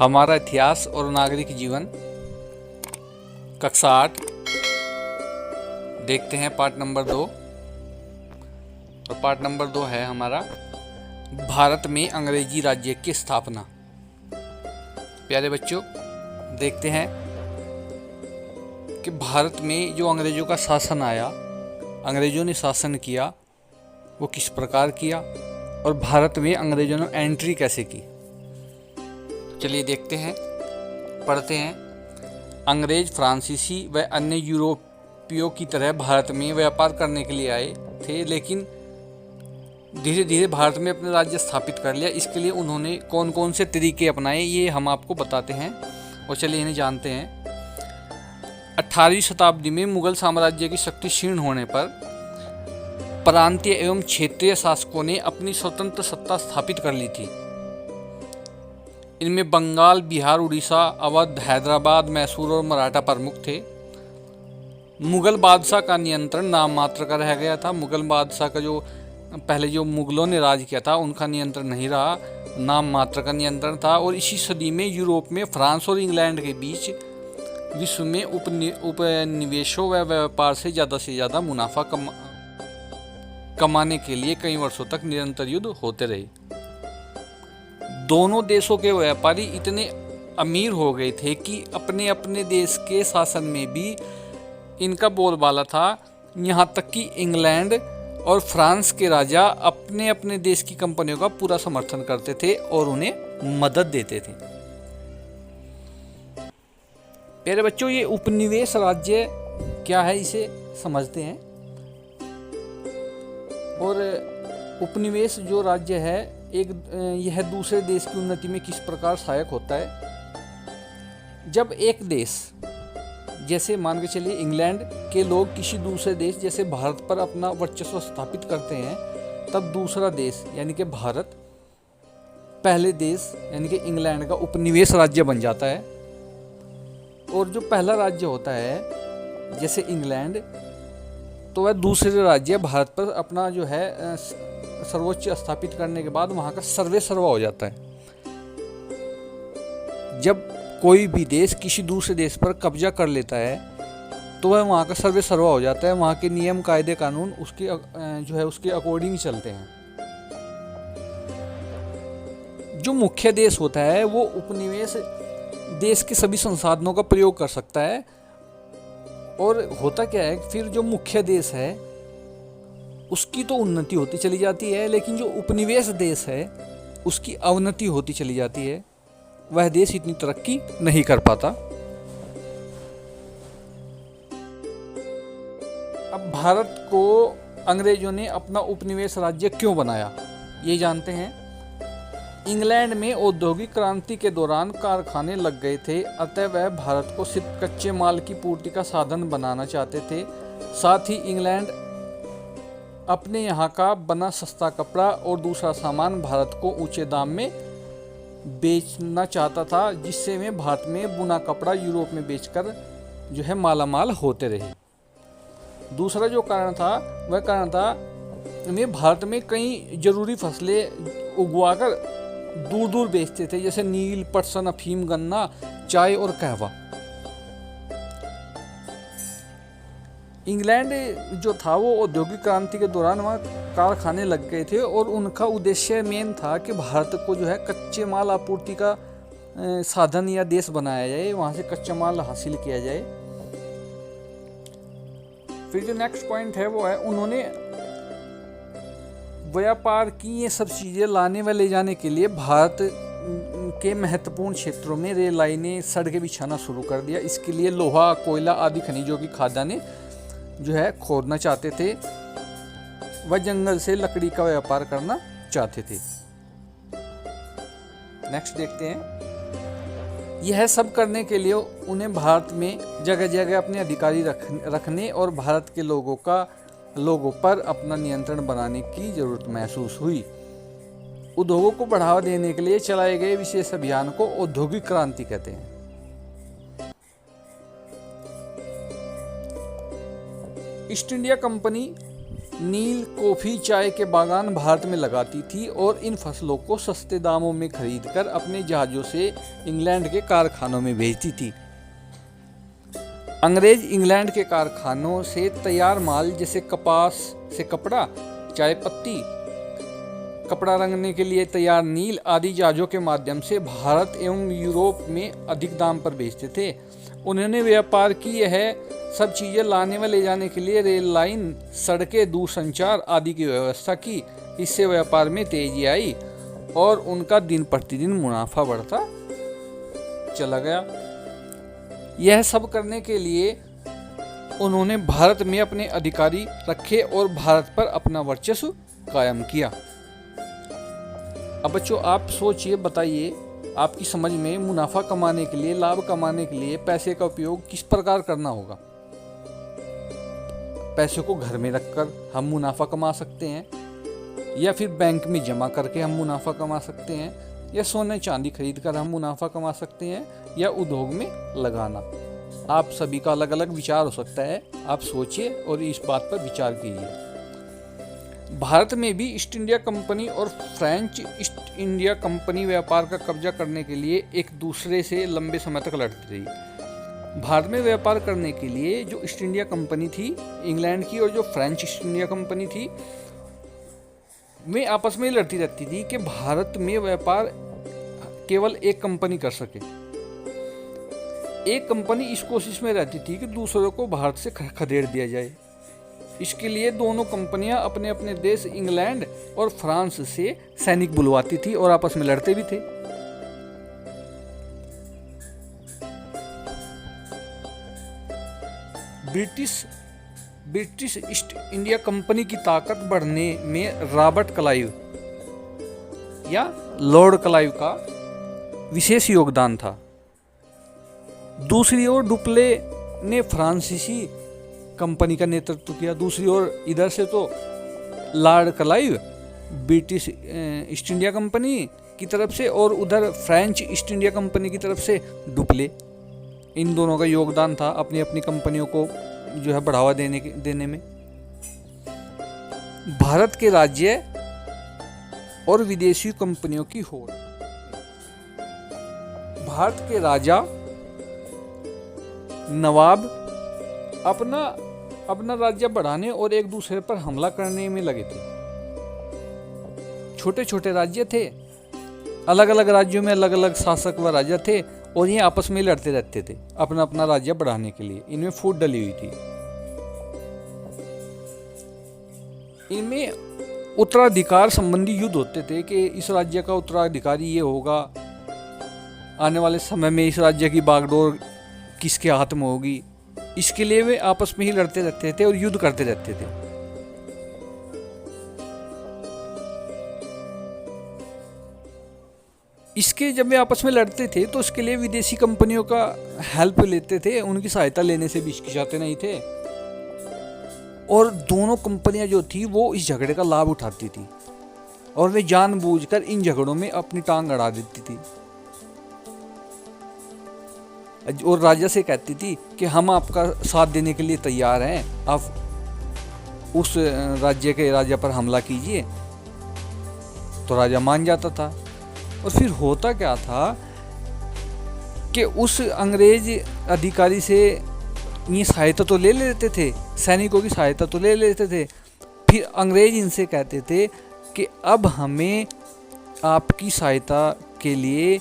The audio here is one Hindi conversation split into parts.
हमारा इतिहास और नागरिक जीवन, कक्षा 8। देखते हैं पार्ट नंबर 2। और पार्ट नंबर 2 है हमारा भारत में अंग्रेजी राज्य की स्थापना। प्यारे बच्चों, देखते हैं कि भारत में जो अंग्रेजों का शासन आया, अंग्रेजों ने शासन किया, वो किस प्रकार किया और भारत में अंग्रेजों ने एंट्री कैसे की। चलिए देखते हैं, पढ़ते हैं। अंग्रेज फ्रांसीसी व अन्य यूरोपियों की तरह भारत में व्यापार करने के लिए आए थे, लेकिन धीरे धीरे भारत में अपने राज्य स्थापित कर लिया। इसके लिए उन्होंने कौन कौन से तरीके अपनाए, ये हम आपको बताते हैं और चलिए इन्हें जानते हैं। 18वीं शताब्दी में मुगल साम्राज्य की शक्ति क्षीण होने पर प्रांतीय एवं क्षेत्रीय शासकों ने अपनी स्वतंत्र सत्ता स्थापित कर ली थी। इनमें बंगाल, बिहार, उड़ीसा, अवध, हैदराबाद, मैसूर और मराठा प्रमुख थे। मुगल बादशाह का नियंत्रण नाम मात्र का रह गया था। मुगल बादशाह का जो पहले जो मुगलों ने राज किया था, उनका नियंत्रण नहीं रहा, नाम मात्र का नियंत्रण था। और इसी सदी में यूरोप में फ्रांस और इंग्लैंड के बीच विश्व में उपनिवेशों व व्यापार से ज़्यादा मुनाफा कमाने के लिए कई वर्षों तक निरंतर युद्ध होते रहे। दोनों देशों के व्यापारी इतने अमीर हो गए थे कि अपने अपने देश के शासन में भी इनका बोलबाला था। यहाँ तक कि इंग्लैंड और फ्रांस के राजा अपने अपने देश की कंपनियों का पूरा समर्थन करते थे और उन्हें मदद देते थे। प्यारे बच्चों, ये उपनिवेश राज्य क्या है, इसे समझते हैं। और उपनिवेश जो राज्य है, यह दूसरे देश की उन्नति में किस प्रकार सहायक होता है। जब एक देश, जैसे मान के चलिए इंग्लैंड के लोग किसी दूसरे देश जैसे भारत पर अपना वर्चस्व स्थापित करते हैं, तब दूसरा देश यानी कि भारत पहले देश यानी कि इंग्लैंड का उपनिवेश राज्य बन जाता है। और जो पहला राज्य होता है जैसे इंग्लैंड, तो वह दूसरे राज्य भारत पर अपना जो है सर्वोच्च स्थापित करने के बाद वहाँ का सर्वे सर्वा हो जाता है। जब कोई भी देश किसी दूसरे देश पर कब्जा कर लेता है तो वह वहाँ का सर्वे सर्वा हो जाता है। वहाँ के नियम, कायदे, कानून उसके जो है उसके अकॉर्डिंग चलते हैं। जो मुख्य देश होता है वो उपनिवेश देश के सभी संसाधनों का प्रयोग कर सकता है। और होता क्या है, फिर जो मुख्य देश है उसकी तो उन्नति होती चली जाती है, लेकिन जो उपनिवेश देश है उसकी अवनति होती चली जाती है। वह देश इतनी तरक्की नहीं कर पाता। अब भारत को अंग्रेजों ने अपना उपनिवेश राज्य क्यों बनाया, ये जानते हैं। इंग्लैंड में औद्योगिक क्रांति के दौरान कारखाने लग गए थे, अतः वह भारत को सिर्फ कच्चे माल की पूर्ति का साधन बनाना चाहते थे। साथ ही इंग्लैंड अपने यहाँ का बना सस्ता कपड़ा और दूसरा सामान भारत को ऊंचे दाम में बेचना चाहता था, जिससे वे भारत में बुना कपड़ा यूरोप में बेचकर जो है मालामाल होते रहे। दूसरा जो कारण था, वह कारण था वे भारत में कई जरूरी फसलें उगवाकर दूर दूर बेचते थे, जैसे नील, पटसन, अफीम, गन्ना, चाय और कहवा। इंग्लैंड जो था वो औद्योगिक क्रांति के दौरान वहाँ कारखाने लग गए थे और उनका उद्देश्य मेन था कि भारत को जो है कच्चे माल आपूर्ति का साधन या देश बनाया जाए, वहाँ से कच्चा माल हासिल किया जाए। फिर जो नेक्स्ट पॉइंट है वो है, उन्होंने व्यापार की ये सब चीज़ें लाने व ले जाने के लिए भारत के महत्वपूर्ण क्षेत्रों में रेल लाइनें, सड़कें बिछाना शुरू कर दिया। इसके लिए लोहा, कोयला आदि खनिजों की खदानें जो है खोदना चाहते थे। वह जंगल से लकड़ी का व्यापार करना चाहते थे। नेक्स्ट देखते हैं। यह सब करने के लिए उन्हें भारत में जगह जगह अपने अधिकारी रखने और भारत के लोगों पर अपना नियंत्रण बनाने की जरूरत महसूस हुई। उद्योगों को बढ़ावा देने के लिए चलाए गए विशेष अभियान को औद्योगिक क्रांति कहते हैं। ईस्ट इंडिया कंपनी नील, कॉफ़ी, चाय के बागान भारत में लगाती थी और इन फसलों को सस्ते दामों में खरीदकर अपने जहाज़ों से इंग्लैंड के कारखानों में भेजती थी। अंग्रेज इंग्लैंड के कारखानों से तैयार माल जैसे कपास से कपड़ा, चाय पत्ती, कपड़ा रंगने के लिए तैयार नील आदि जहाज़ों के माध्यम से भारत एवं यूरोप में अधिक दाम पर बेचते थे। उन्होंने व्यापार की यह सब चीज़ें लाने व ले जाने के लिए रेल लाइन, सड़कें, दूरसंचार आदि की व्यवस्था की। इससे व्यापार में तेजी आई और उनका दिन प्रतिदिन मुनाफा बढ़ता चला गया। यह सब करने के लिए उन्होंने भारत में अपने अधिकारी रखे और भारत पर अपना वर्चस्व कायम किया। अब बच्चों आप सोचिए, बताइए आपकी समझ में मुनाफा कमाने के लिए, लाभ कमाने के लिए पैसे का उपयोग किस प्रकार करना होगा। पैसे को घर में रखकर हम मुनाफा कमा सकते हैं, या फिर बैंक में जमा करके हम मुनाफा कमा सकते हैं, या सोने चांदी खरीद कर हम मुनाफा कमा सकते हैं, या उद्योग में लगाना। आप सभी का अलग अलग विचार हो सकता है। आप सोचिए और इस बात पर विचार कीजिए। भारत में भी ईस्ट इंडिया कंपनी और फ्रेंच ईस्ट इंडिया कंपनी व्यापार का कब्जा करने के लिए एक दूसरे से लंबे समय तक लड़ती रही। भारत में व्यापार करने के लिए जो ईस्ट इंडिया कंपनी थी इंग्लैंड की और जो फ्रेंच ईस्ट इंडिया कंपनी थी, वे आपस में लड़ती रहती थी कि भारत में व्यापार केवल एक कंपनी कर सके। एक कंपनी इस कोशिश में रहती थी कि दूसरों को भारत से खदेड़ दिया जाए। इसके लिए दोनों कंपनियां अपने अपने देश इंग्लैंड और फ्रांस से सैनिक बुलवाती थी और आपस में लड़ते भी थे। ब्रिटिश ईस्ट इंडिया कंपनी की ताकत बढ़ने में रॉबर्ट क्लाइव या लॉर्ड क्लाइव का विशेष योगदान था। दूसरी ओर डुप्ले ने फ्रांसीसी कंपनी का नेतृत्व किया। दूसरी ओर इधर से तो Lord Clive British east India company की तरफ से और उधर फ्रेंच ईस्ट इंडिया कंपनी की तरफ से डुप्ले। इन दोनों का योगदान था अपनी अपनी कंपनियों को जो है बढ़ावा देने में। भारत के राज्य और विदेशी कंपनियों की होड़। भारत के राजा नवाब अपना राज्य बढ़ाने और एक दूसरे पर हमला करने में लगे थे। छोटे छोटे राज्य थे, अलग अलग राज्यों में अलग अलग शासक व राजा थे और ये आपस में लड़ते रहते थे अपना अपना राज्य बढ़ाने के लिए। इनमें फूट डली हुई थी। इनमें उत्तराधिकार संबंधी युद्ध होते थे कि इस राज्य का उत्तराधिकारी ये होगा, आने वाले समय में इस राज्य की बागडोर किसके हाथ में होगी। इसके लिए वे आपस में ही लड़ते रहते थे और युद्ध करते रहते थे। इसके जब वे आपस में लड़ते थे तो इसके लिए विदेशी कंपनियों का हेल्प लेते थे, उनकी सहायता लेने से भी हिचकिचाते नहीं थे। और दोनों कंपनियां जो थी वो इस झगड़े का लाभ उठाती थी और वे जानबूझकर इन झगड़ों में अपनी टांग अड़ा देती थी और राजा से कहती थी कि हम आपका साथ देने के लिए तैयार हैं, आप उस राज्य के राजा पर हमला कीजिए। तो राजा मान जाता था। और फिर होता क्या था कि उस अंग्रेज अधिकारी से ये सहायता तो ले लेते थे, सैनिकों की सहायता तो ले लेते थे। फिर अंग्रेज इनसे कहते थे कि अब हमें आपकी सहायता के लिए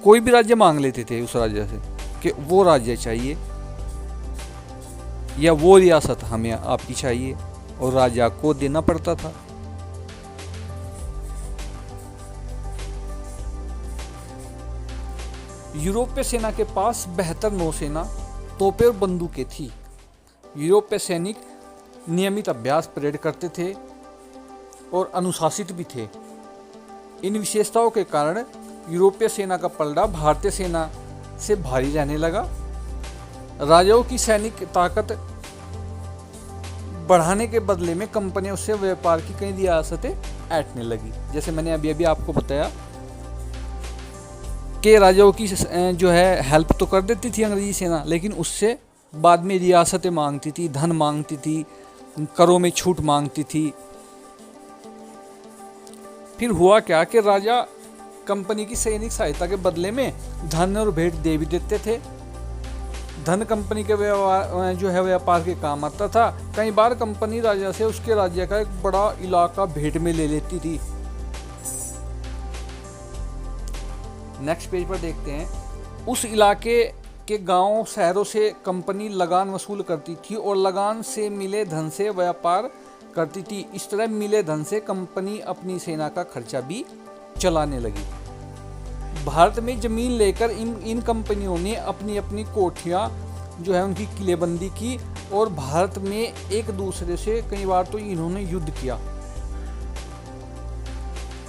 कोई भी राज्य मांग लेते थे उस राज्य से कि वो राज्य चाहिए या वो रियासत हमें आपकी चाहिए, और राजा को देना पड़ता था। यूरोपीय सेना के पास बेहतर नौसेना, तोपें और बंदूकें थी। यूरोपीय सैनिक नियमित अभ्यास परेड करते थे और अनुशासित भी थे। इन विशेषताओं के कारण यूरोपीय सेना का पलड़ा भारतीय सेना से भारी रहने लगा। राजाओं की सैनिक ताकत बढ़ाने के बदले में कंपनियों से व्यापार की कई रियासतें ऐंठने लगी। जैसे मैंने अभी आपको बताया कि राजाओं की जो है हेल्प तो कर देती थी अंग्रेजी सेना, लेकिन उससे बाद में रियासतें मांगती थी, धन मांगती थी करों में छूट मांगती थी। फिर हुआ क्या कि राजा कंपनी की सैनिक सहायता के बदले में धन और भेंट दे भी देते थे। धन कंपनी के व्यापार के काम आता था। कई बार कंपनी राजा से उसके राज्य का एक बड़ा इलाका भेंट में ले लेती थी। नेक्स्ट पेज पर देखते हैं। उस इलाके के गांवों शहरों से कंपनी लगान वसूल करती थी और लगान से मिले धन से व्यापार करती थी। इस तरह मिले धन से कंपनी अपनी सेना का खर्चा भी चलाने लगी। भारत में जमीन लेकर इन कंपनियों ने अपनी अपनी कोठियां उनकी किलेबंदी की और भारत में एक दूसरे से कई बार तो इन्होंने युद्ध किया।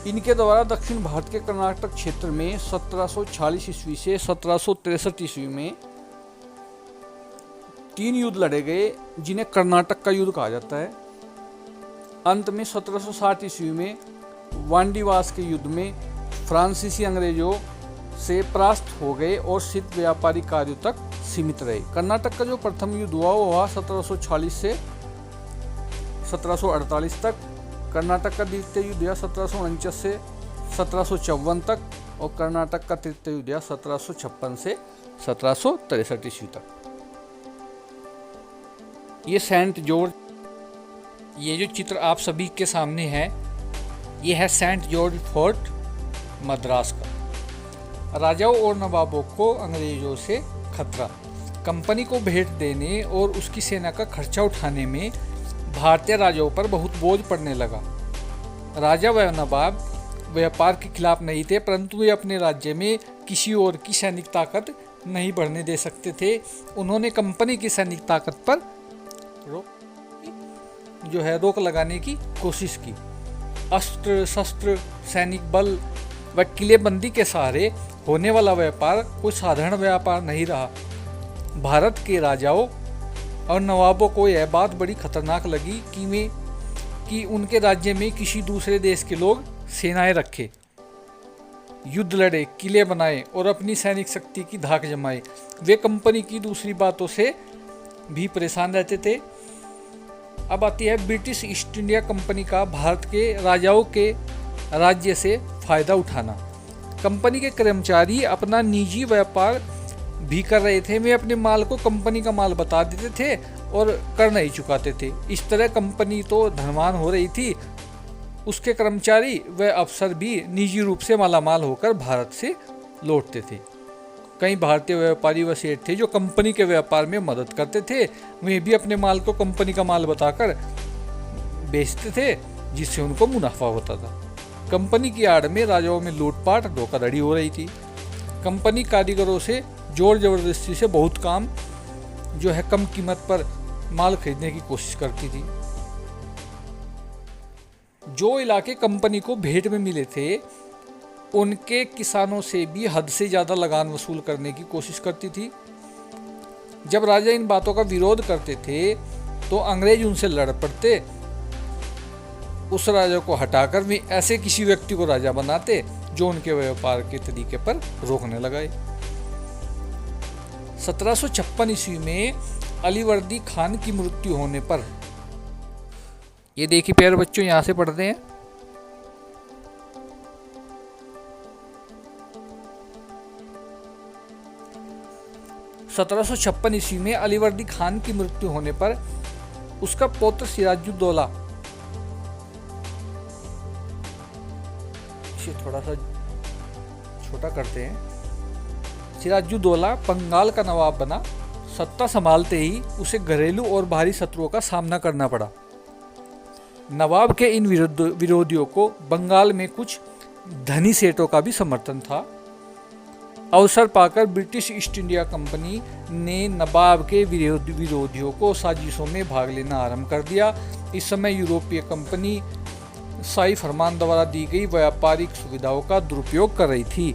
इनके द्वारा दक्षिण भारत के कर्नाटक क्षेत्र में 1746 ईस्वी से 1763 ईस्वी में 3 युद्ध लड़े गए, जिन्हें कर्नाटक का युद्ध कहा जाता है। अंत में 1760 ईस्वी में वांडीवास के युद्ध में फ्रांसीसी अंग्रेजों से परास्त हो गए और सिर्फ व्यापारिक कार्यों तक सीमित रहे। कर्नाटक का जो प्रथम युद्ध हुआ वो हुआ 1740 से 1748 तक। कर्नाटक का द्वितीय युद्ध हुआ 1749 से 1754 तक और कर्नाटक का तृतीय युद्ध हुआ 1756 से 1763 ईस्वी तक। ये सेंट जॉर्ज, ये जो चित्र आप सभी के सामने है, ये है सेंट जॉर्ज फोर्ट मद्रास का। राजाओं और नवाबों को अंग्रेजों से खतरा। कंपनी को भेंट देने और उसकी सेना का खर्चा उठाने में भारतीय राजाओं पर बहुत बोझ पड़ने लगा। राजा व नवाब व्यापार के खिलाफ नहीं थे, परंतु वे अपने राज्य में किसी और की सैनिक ताकत नहीं बढ़ने दे सकते थे। उन्होंने कंपनी की सैनिक ताकत पर रोक लगाने की कोशिश की। अस्त्र शस्त्र, सैनिक बल व किलेबंदी के सहारे होने वाला व्यापार कोई साधारण व्यापार नहीं रहा। भारत के राजाओं और नवाबों को यह बात बड़ी खतरनाक लगी कि उनके राज्य में किसी दूसरे देश के लोग सेनाएं रखे, युद्ध लड़े, किले बनाए और अपनी सैनिक शक्ति की धाक जमाए। वे कंपनी की दूसरी बातों से भी परेशान रहते थे। अब आती है ब्रिटिश ईस्ट इंडिया कंपनी का भारत के राजाओं के राज्य से फायदा उठाना। कंपनी के कर्मचारी अपना निजी व्यापार भी कर रहे थे। वे अपने माल को कंपनी का माल बता देते थे और कर नहीं चुकाते थे। इस तरह कंपनी तो धनवान हो रही थी, उसके कर्मचारी व अफसर भी निजी रूप से मालामाल होकर भारत से लौटते थे। कई भारतीय व्यापारी व सेठ थे जो कंपनी के व्यापार में मदद करते थे। वे भी अपने माल को कंपनी का माल बताकर बेचते थे, जिससे उनको मुनाफा होता था। कंपनी की आड़ में राजाओं में लूटपाट, धोखाधड़ी हो रही थी। कंपनी कारीगरों से जोर जबरदस्ती से बहुत काम कम कीमत पर माल खरीदने की कोशिश करती थी। जो इलाके कंपनी को भेंट में मिले थे, उनके किसानों से भी हद से ज्यादा लगान वसूल करने की कोशिश करती थी। जब राजा इन बातों का विरोध करते थे तो अंग्रेज उनसे लड़ पड़ते। उस राजा को हटाकर वे ऐसे किसी व्यक्ति को राजा बनाते जो उनके व्यापार के तरीके पर रोकने लगाए। 1756 ईस्वी में अलीवर्दी खान की मृत्यु होने पर, ये देखिए प्यारे बच्चों, यहां से पढ़ते हैं। ईस्वी में अलीवर्दी खान की मृत्यु होने पर उसका पौत्र सिराजुद्दौला, इसे थोड़ा सा छोटा करते हैं, सिराजुद्दौला बंगाल का नवाब बना। सत्ता संभालते ही उसे घरेलू और बाहरी शत्रुओं का सामना करना पड़ा। नवाब के इन विरोधियों को बंगाल में कुछ धनी सेठों का भी समर्थन था। अवसर पाकर ब्रिटिश ईस्ट इंडिया कंपनी ने नवाब के विरोधियों को साजिशों में भाग लेना आरंभ कर दिया। इस समय यूरोपीय कंपनी शाही फरमान द्वारा दी गई व्यापारिक सुविधाओं का दुरुपयोग कर रही थी।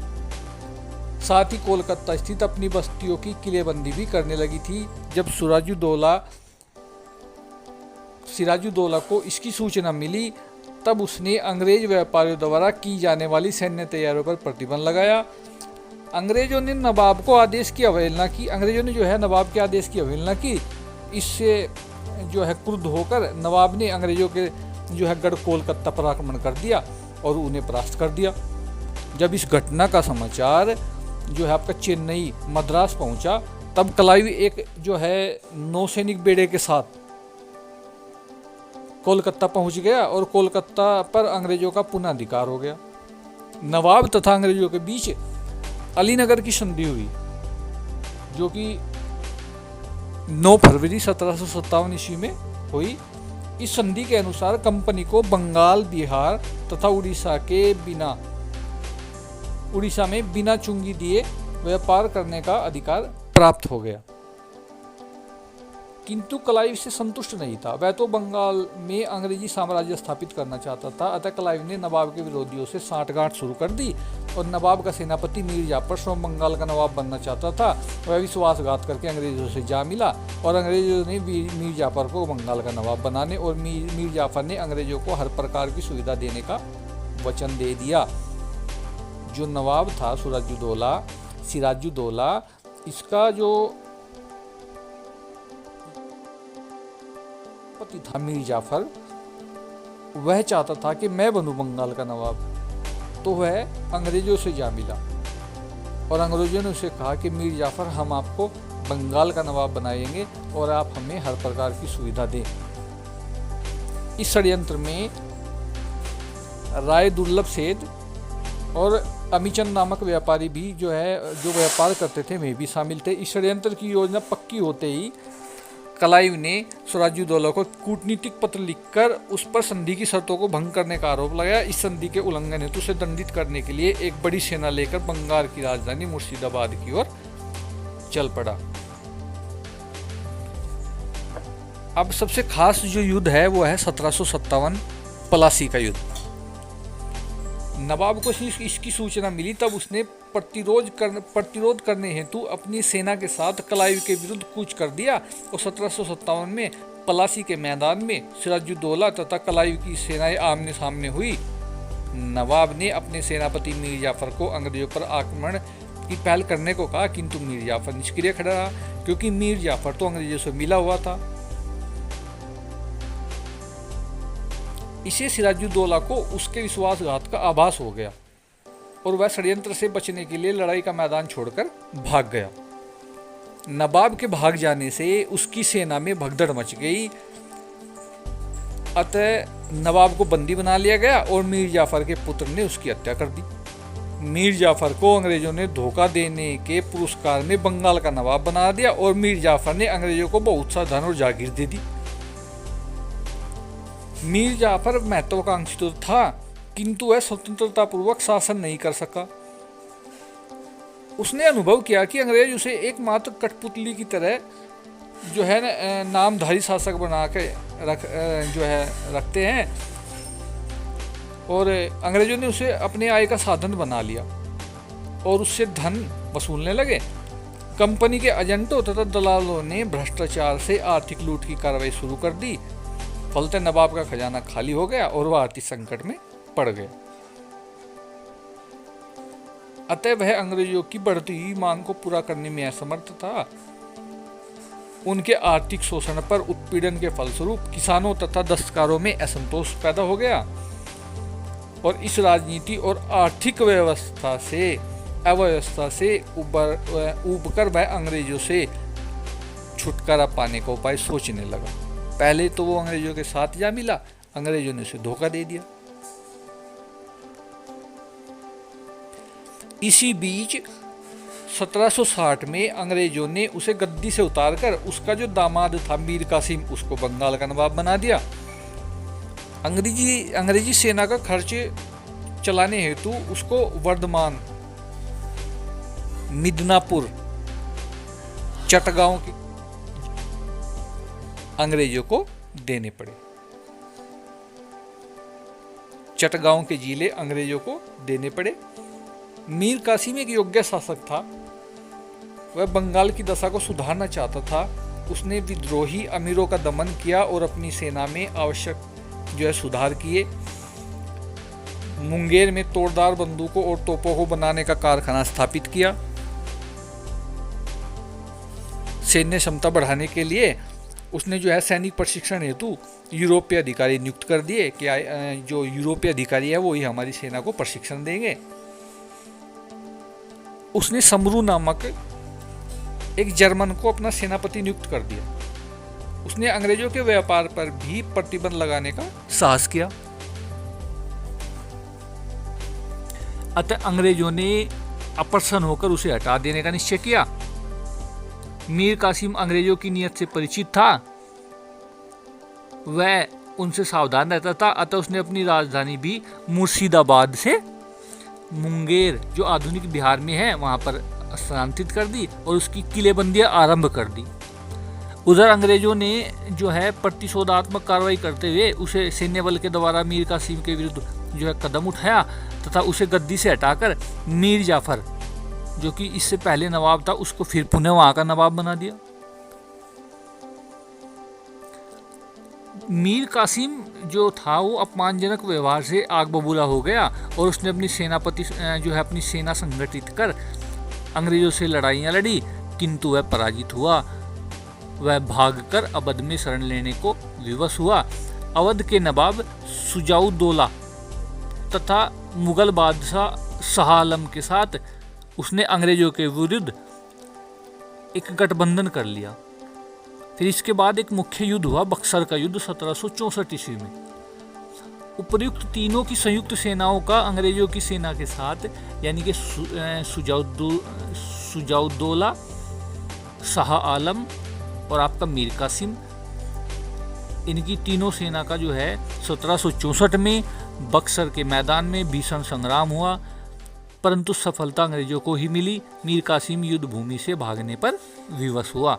साथ ही कोलकाता स्थित अपनी बस्तियों की किलेबंदी भी करने लगी थी। जब सिराजुद्दौला को इसकी सूचना मिली, तब उसने अंग्रेज व्यापारियों द्वारा की जाने वाली सैन्य तैयारियों पर प्रतिबंध लगाया। अंग्रेजों ने नवाब के आदेश की अवहेलना की। इससे जो है क्रुद्ध होकर नवाब ने अंग्रेजों के जो है गढ़ कोलकाता पर आक्रमण कर दिया और उन्हें परास्त कर दिया। जब इस घटना का समाचार जो है आपका चेन्नई मद्रास पहुंचा, तब क्लाइव एक जो है नौसैनिक बेड़े के साथ कोलकाता पहुंच गया और कोलकाता पर अंग्रेजों का पुनः अधिकार हो गया। नवाब तथा अंग्रेजों के बीच अलीनगर की संधि हुई, जो कि 9 फरवरी 1757 ईस्वी में हुई। इस संधि के अनुसार कंपनी को बंगाल, बिहार तथा उड़ीसा में बिना चुंगी दिए व्यापार करने का अधिकार प्राप्त हो गया। किंतु क्लाइव से संतुष्ट नहीं था। वह तो बंगाल में अंग्रेजी साम्राज्य स्थापित करना चाहता था। अतः क्लाइव ने नवाब के विरोधियों से साठगांठ शुरू कर दी और नवाब का सेनापति मीर जाफर स्वयं बंगाल का नवाब बनना चाहता था। वह विश्वासघात करके अंग्रेजों से जा मिला और अंग्रेजों ने मीर जाफर को बंगाल का नवाब बनाने और मीर जाफर ने अंग्रेजों को हर प्रकार की सुविधा देने का वचन दे दिया। जो नवाब था सिराजुद्दौला, इसका जो पति था मीर जाफर, वह चाहता था कि मैं बनूं बंगाल का नवाब। तो वह अंग्रेजों से जा मिला और अंग्रेजों ने उसे कहा कि मीर जाफर, हम आपको बंगाल का नवाब बनाएंगे और आप हमें हर प्रकार की सुविधा दें। इस षड्यंत्र में राय दुर्लभ सेठ और अमीचंद नामक व्यापारी भी जो व्यापार करते थे, वे भी शामिल थे। इस षड्यंत्र की योजना पक्की होते ही क्लाइव ने सिराजुद्दौला को कूटनीतिक पत्र लिखकर उस पर संधि की शर्तों को भंग करने का आरोप लगाया। इस संधि के उल्लंघन हेतु उसे दंडित करने के लिए एक बड़ी सेना लेकर बंगाल की राजधानी मुर्शिदाबाद की ओर चल पड़ा। अब सबसे खास जो युद्ध है वो है 1757 प्लासी का युद्ध। नवाब को इसकी सूचना मिली, तब उसने प्रतिरोध करने हेतु अपनी सेना के साथ क्लाइव के विरुद्ध कूच कर दिया और 1757 में प्लासी के मैदान में सिराजुद्दौला तथा क्लाइव की सेनाएं आमने सामने हुई। नवाब ने अपने सेनापति मीर जाफर को अंग्रेजों पर आक्रमण की पहल करने को कहा, किंतु मीर जाफर निष्क्रिय खड़ा रहा, क्योंकि मीर जाफर तो अंग्रेजों से मिला हुआ था। इसे सिराजुद्दौला को उसके विश्वासघात का आभास हो गया और वह षड्यंत्र से बचने के लिए लड़ाई का मैदान छोड़कर भाग गया। नवाब के भाग जाने से उसकी सेना में भगदड़ मच गई। अतः नवाब को बंदी बना लिया गया और मीर जाफर के पुत्र ने उसकी हत्या कर दी। मीर जाफर को अंग्रेजों ने धोखा देने के पुरस्कार में बंगाल का नवाब बना दिया और मीर जाफर ने अंग्रेजों को बहुत सा धन और जागीर दे दी। मीर जाफर महत्वाकांक्षी तो था, किंतु वह स्वतंत्रतापूर्वक शासन नहीं कर सका। उसने अनुभव किया कि अंग्रेज उसे एकमात्र कठपुतली की तरह जो है नामधारी शासक बना के रखते हैं और अंग्रेजों ने उसे अपने आय का साधन बना लिया और उससे धन वसूलने लगे। कंपनी के एजेंटों तथा दलालों ने भ्रष्टाचार से आर्थिक लूट की कार्रवाई शुरू कर दी। फलते नवाब का खजाना खाली हो गया और वह आर्थिक संकट में पड़ गया। अतः वह अंग्रेजों की बढ़ती हुई मांग को पूरा करने में असमर्थ था। उनके आर्थिक शोषण पर उत्पीड़न के फलस्वरूप किसानों तथा दस्तकारों में असंतोष पैदा हो गया और इस राजनीति और आर्थिक अव्यवस्था से उबकर वह अंग्रेजों से छुटकारा पाने का उपाय सोचने लगा। पहले तो वो अंग्रेजों के साथ जा मिला, अंग्रेजों ने उसे धोखा दे दिया। इसी बीच 1760 में अंग्रेजों ने उसे गद्दी से उतारकर उसका जो दामाद था मीर कासिम, उसको बंगाल का नवाब बना दिया। अंग्रेजी सेना का खर्च चलाने हेतु उसको वर्धमान, मिदनापुर, चटगांव के अंग्रेजों को देने पड़े। चटगांव के जिले अंग्रेजों को देने पड़े। मीर कासिम एक योग्य शासक था। वह बंगाल की दशा को सुधारना चाहता था। उसने विद्रोही अमीरों का दमन किया और अपनी सेना में आवश्यक सुधार किए। मुंगेर में तोड़दार बंदूकों और तोपों को बनाने का कारखाना स्थापित किया। सैन्य क्षमता बढ़ाने के लिए उसने जो है सैनिक प्रशिक्षण हेतु यूरोपीय अधिकारी नियुक्त कर दिए कि जो यूरोपीय अधिकारी है वो ही हमारी सेना को प्रशिक्षण देंगे। उसने समरू नामक एक जर्मन को अपना सेनापति नियुक्त कर दिया। उसने अंग्रेजों के व्यापार पर भी प्रतिबंध लगाने का साहस किया। अतः अंग्रेजों ने अप्रसन्न होकर उसे हटा देने का निश्चय किया। मीर कासिम अंग्रेजों की नीयत से परिचित था, वह उनसे सावधान रहता था। अतः उसने अपनी राजधानी भी मुर्शिदाबाद से मुंगेर, जो आधुनिक बिहार में है, वहां पर स्थानांतरित कर दी और उसकी किलेबंदियां आरंभ कर दी। उधर अंग्रेजों ने जो है प्रतिशोधात्मक कार्रवाई करते हुए उसे सैन्य बल के द्वारा मीर कासिम के विरुद्ध जो है कदम उठाया तथा उसे गद्दी से हटाकर मीर जाफर, जो कि इससे पहले नवाब था, उसको फिर पुनः वहां का नवाब बना दिया। मीर कासिम जो था वो अपमानजनक व्यवहार से आग बबूला हो गया और उसने अपनी सेनापति जो है अपनी सेना संगठित कर अंग्रेजों से लड़ाइयाँ लड़ी, किंतु वह पराजित हुआ। वह भागकर अवध में शरण लेने को विवश हुआ। अवध के नवाब सुजाउद्दौला तथा मुगल बादशाह शाह आलम के साथ उसने अंग्रेजों के विरुद्ध एक गठबंधन कर लिया। फिर इसके बाद एक मुख्य युद्ध हुआ, बक्सर का युद्ध 1764 ईस्वी में। उपर्युक्त तीनों की संयुक्त सेनाओं का अंग्रेजों की सेना के साथ, यानी कि सुजाउद्दौला, शाह आलम और आपका मीर कासिम, इनकी तीनों सेना का जो है 1764 में बक्सर के मैदान में भीषण संग्राम हुआ, परंतु सफलता अंग्रेजों को ही मिली। मीर कासिम युद्ध भूमि से भागने पर विवश हुआ।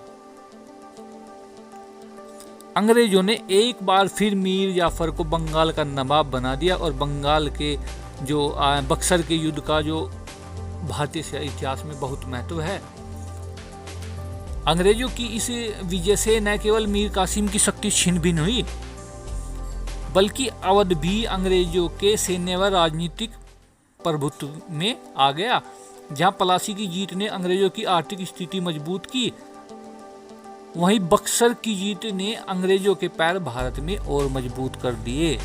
अंग्रेजों ने एक बार फिर मीर जाफर को बंगाल का नवाब बना दिया और बंगाल के जो बक्सर के युद्ध का जो भारतीय इतिहास में बहुत महत्व है। अंग्रेजों की इस विजय से न केवल मीर कासिम की शक्ति छिन्न भिन्न हुई, बल्कि अवध भी अंग्रेजों के सैन्य व राजनीतिक प्रभुत्व में आ गया। जहां पलासी की जीत ने अंग्रेजों की आर्थिक स्थिति मजबूत की, वहीं बक्सर की जीत ने अंग्रेजों के पैर भारत में और मजबूत कर दिए।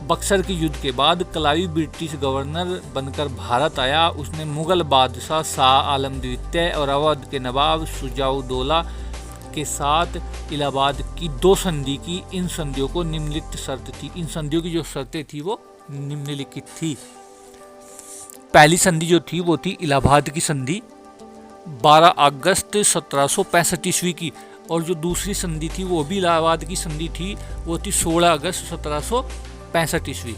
बक्सर के युद्ध के बाद क्लाइव ब्रिटिश गवर्नर बनकर भारत आया। उसने मुगल बादशाह शाह आलम द्वितीय और अवध के नवाब सुजाउद्दौला के साथ इलाहाबाद की 2 संधि की। इन संधियों को निम्नलिखित शर्त थी। इन संधियों की जो शर्तें थी वो निम्नलिखित थी। पहली संधि जो थी वो थी इलाहाबाद की संधि 12 अगस्त 1765 ईस्वी की, और जो दूसरी संधि थी वो भी इलाहाबाद की संधि थी, वो थी 16 अगस्त 1765 ईस्वी।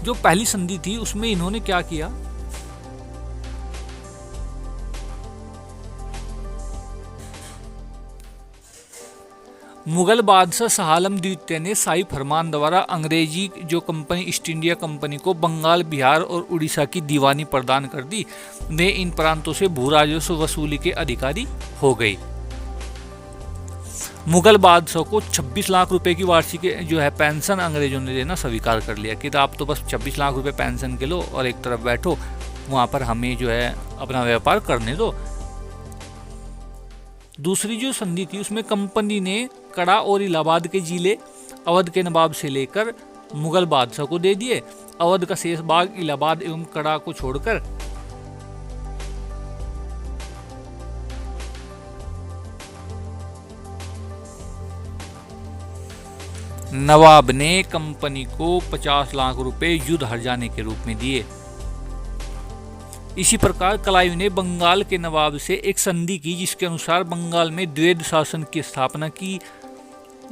जो पहली संधि थी उसमें इन्होंने क्या किया, मुगल बादशाह शाह आलम द्वितीय ने शाही फरमान द्वारा अंग्रेजी जो कंपनी ईस्ट इंडिया कंपनी को बंगाल, बिहार और उड़ीसा की दीवानी प्रदान कर दी। वे इन प्रांतों से भू राजस्व वसूली के अधिकारी हो गई। मुगल बादशाह को 26 लाख रुपए की वार्षिक जो है पेंशन अंग्रेजों ने देना स्वीकार कर लिया कि आप तो बस 26 लाख रुपए पेंशन के लो और एक तरफ बैठो, वहां पर हमें जो है अपना व्यापार करने दो। दूसरी जो संधि थी उसमें कंपनी ने कड़ा और इलाहाबाद के जिले अवध के नवाब से लेकर मुगल बादशाह को दे दिए। अवध का शेष भाग इलाहाबाद एवं कड़ा को छोड़कर नवाब ने कंपनी को 50 लाख रुपए युद्ध हर्जाने के रूप में दिए। इसी प्रकार क्लाइव ने बंगाल के नवाब से एक संधि की जिसके अनुसार बंगाल में द्वैध शासन की स्थापना की।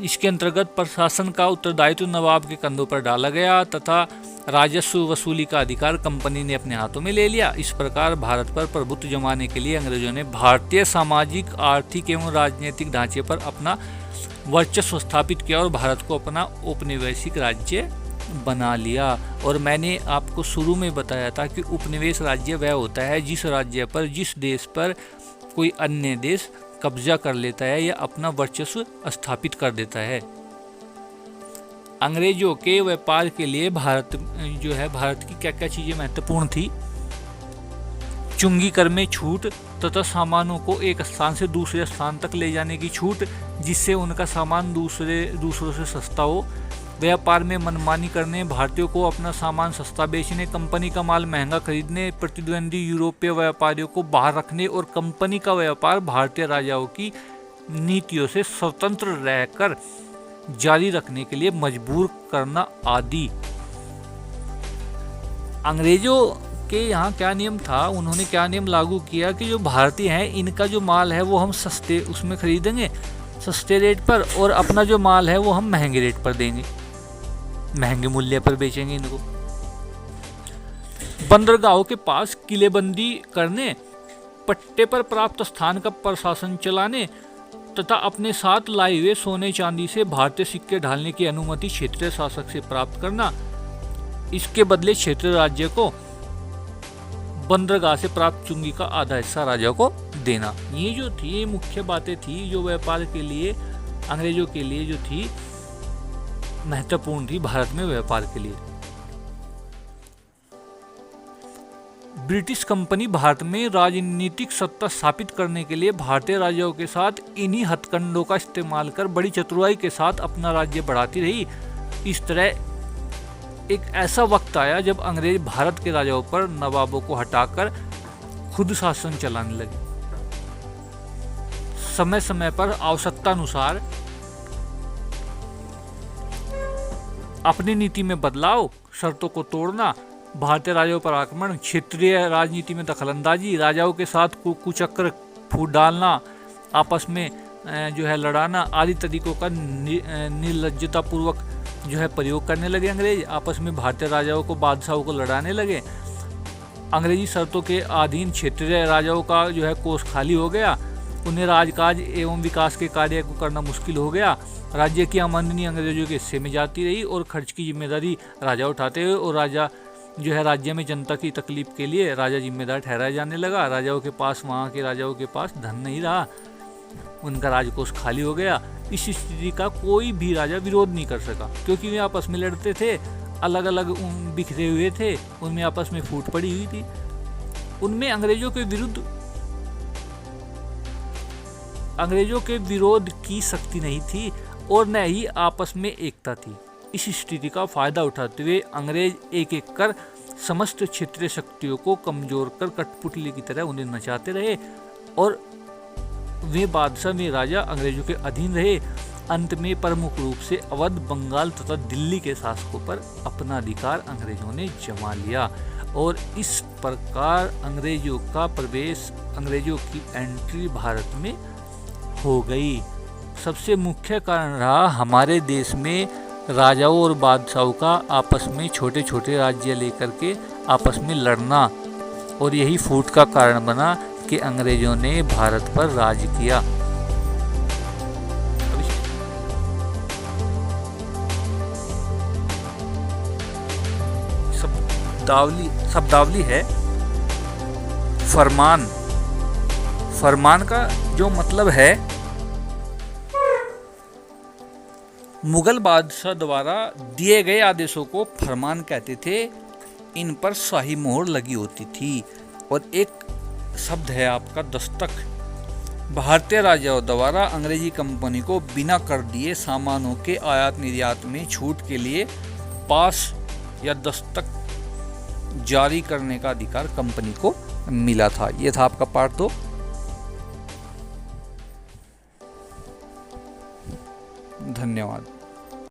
इसके अंतर्गत प्रशासन का उत्तरदायित्व नवाब के कंधों पर डाला गया तथा राजस्व वसूली का अधिकार कंपनी ने अपने हाथों में ले लिया। इस प्रकार भारत पर प्रभुत्व जमाने के लिए अंग्रेजों ने भारतीय सामाजिक, आर्थिक एवं राजनीतिक ढांचे पर अपना वर्चस्व स्थापित किया और भारत को अपना औपनिवेशिक राज्य बना लिया। और मैंने आपको शुरू में बताया था कि उपनिवेश राज्य वह होता है जिस राज्य पर, जिस देश पर कोई अन्य देश कब्जा कर लेता है या अपना वर्चस्व स्थापित कर देता है। अंग्रेजों के व्यापार के लिए भारत की क्या क्या चीजें महत्वपूर्ण थी। चुंगी कर में छूट तथा सामानों को एक स्थान से दूसरे स्थान तक ले जाने की छूट, जिससे उनका सामान दूसरों से सस्ता हो। व्यापार में मनमानी करने, भारतीयों को अपना सामान सस्ता बेचने, कंपनी का माल महंगा खरीदने, प्रतिद्वंदी यूरोपीय व्यापारियों को बाहर रखने और कंपनी का व्यापार भारतीय राजाओं की नीतियों से स्वतंत्र रहकर जारी रखने के लिए मजबूर करना आदि। अंग्रेजों के यहाँ क्या नियम था, उन्होंने क्या नियम लागू किया कि जो भारतीय हैं इनका जो माल है वो हम सस्ते उसमें खरीदेंगे, सस्ते रेट पर, और अपना जो माल है वो हम महंगे रेट पर देंगे, महंगे मूल्य पर बेचेंगे इनको। बंदरगाहों के पास किलेबंदी करने, पट्टे पर प्राप्त स्थान का प्रशासन चलाने तथा अपने साथ लाए हुए सोने चांदी से भारतीय सिक्के ढालने की अनुमति क्षेत्रीय शासक से प्राप्त करना, इसके बदले क्षेत्रीय राज्य को बंदरगाह से प्राप्त चुंगी का आधा हिस्सा राजा को देना। ये जो थी ये मुख्य बातें थी जो व्यापार के लिए अंग्रेजों के लिए जो थी महत्वपूर्ण थी भारत में व्यापार के लिए। ब्रिटिश कंपनी भारत में राजनीतिक सत्ता स्थापित करने के लिए भारतीय राजाओं के साथ इन्हीं हथकंडों का इस्तेमाल कर बड़ी चतुराई के साथ अपना राज्य बढ़ाती रही। इस तरह एक ऐसा वक्त आया जब अंग्रेज भारत के राजाओं पर नवाबों को हटाकर खुद शासन चलाने लगे। समय समय पर आवश्यकता अनुसार अपनी नीति में बदलाव, शर्तों को तोड़ना, भारतीय राजाओं पर आक्रमण, क्षेत्रीय राजनीति में दखलंदाजी, राजाओं के साथ कुचक्र फूट डालना, आपस में जो है लड़ाना आदि तरीकों का निर्लज्जतापूर्वक जो है प्रयोग करने लगे। अंग्रेज आपस में भारतीय राजाओं को, बादशाहों को लड़ाने लगे। अंग्रेजी शर्तों के अधीन क्षेत्रीय राजाओं का जो है कोष खाली हो गया, उन्हें राजकाज एवं विकास के कार्य को करना मुश्किल हो गया। राज्य की आमदनी अंग्रेजों के हिस्से में जाती रही और खर्च की जिम्मेदारी राजा उठाते हुए, और राजा जो है राज्य में जनता की तकलीफ के लिए राजा जिम्मेदार ठहराया जाने लगा। राजाओं के पास, वहाँ के राजाओं के पास धन नहीं रहा, उनका राजकोष खाली हो गया। इस स्थिति का कोई भी राजा विरोध नहीं कर सका, क्योंकि वे आपस में लड़ते थे, अलग अलग बिखरे हुए थे, उनमें आपस में फूट पड़ी हुई थी। उनमें अंग्रेजों के विरोध की शक्ति नहीं थी और न ही आपस में एकता थी। इस स्थिति का फायदा उठाते हुए अंग्रेज एक एक कर समस्त क्षेत्रीय शक्तियों को कमजोर कर कठपुतली की तरह उन्हें नचाते रहे और वे बादशाह में राजा अंग्रेजों के अधीन रहे। अंत में प्रमुख रूप से अवध, बंगाल तथा दिल्ली के शासकों पर अपना अधिकार अंग्रेजों ने जमा लिया और इस प्रकार अंग्रेजों का प्रवेश, अंग्रेजों की एंट्री भारत में हो गई। सबसे मुख्य कारण रहा हमारे देश में राजाओं और बादशाहों का आपस में छोटे छोटे राज्य लेकर के आपस में लड़ना, और यही फूट का कारण बना कि अंग्रेजों ने भारत पर राज किया। शब्दावली है फरमान। फरमान का जो मतलब है मुगल बादशाह द्वारा दिए गए आदेशों को फरमान कहते थे। इन पर शाही मोहर लगी होती थी। और एक शब्द है आपका दस्तक। भारतीय राजाओं द्वारा अंग्रेजी कंपनी को बिना कर दिए सामानों के आयात निर्यात में छूट के लिए पास या दस्तक जारी करने का अधिकार कंपनी को मिला था। यह था आपका पार्ट 2। धन्यवाद।